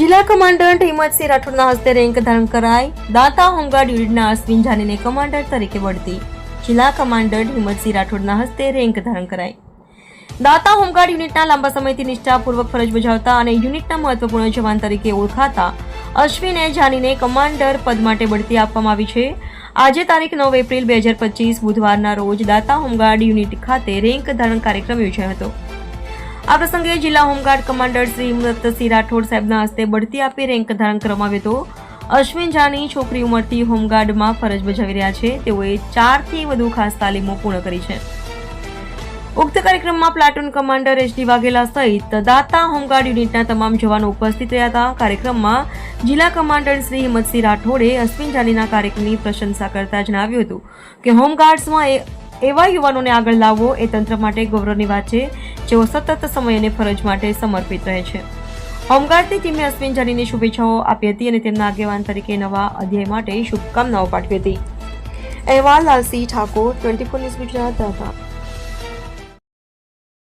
જિલ્લા કમાન્ડન્ટ હિંમતસિંહ રાઠોડના હસ્તે રેન્ક ધારણ કરાઈ. દાતા હોમગાર્ડ યુનિટના અશ્વિન જાનીને કમાન્ડર તરીકે બઢતી. જિલ્લા કમાન્ડન્ટ હિંમતસિંહ રાઠોડના હસ્તે રેન્ક ધારણ કરાઈ. દાતા હોમગાર્ડ યુનિટના લાંબા સમયથી નિષ્ઠાપૂર્વક ફરજ બજાવતા અને યુનિટના મહત્વપૂર્ણ જવાન તરીકે ઓળખાતા અશ્વિન જાનીને કમાન્ડર પદ માટે બઢતી આપવામાં આવી છે. આજે તારીખ 9 એપ્રિલ 2025 બુધવારના રોજ દાતા હોમગાર્ડ યુનિટ ખાતે રેન્ક ધારણ કાર્યક્રમ યોજાયો હતો. આ પ્રસંગે જિલ્લા હોમગાર્ડ કમાન્ડર શ્રી હિંમતસિંહ રાઠોડ સાહેબના હસ્તે બઢતી આપી રેન્ક ધારણ કરવામાં આવ્યો હતો. અશ્વિન જાની છોકરી ઉંમરથી હોમગાર્ડમાં ફરજ બજાવી રહ્યા છે. તેઓએ 4 થી વધુ ખાસ તાલીમો પૂર્ણ કરી છે. ઉક્ત કાર્યક્રમમાં પ્લાટૂન કમાન્ડર એચ.ડી. વાઘેલા સહિત દાતા હોમગાર્ડ યુનિટના તમામ જવાનો ઉપસ્થિત રહ્યા હતા. કાર્યક્રમમાં જિલ્લા કમાન્ડર શ્રી હિંમતસિંહ રાઠોડે અશ્વિન જાનીના કાર્યક્રમની પ્રશંસા કરતા જણાવ્યું હતું કે હોમગાર્ડ્સમાં એવા યુવાનોને આગળ લાવવો એ તંત્ર માટે ગૌરવની વાત છે, જેઓ સતત સમય અને ફરજ માટે સમર્પિત રહે છે. હોમગાર્ડની ટીમે અશ્વિન જાનીને શુભેચ્છાઓ આપી હતી અને તેમના આગેવાન તરીકે નવા અધ્યાય માટે શુભકામનાઓ પાઠવી હતી. અહેવાલ લાલસિંહ ઠાકોર, 24 ન્યૂઝ ગુજરાત, દાતા.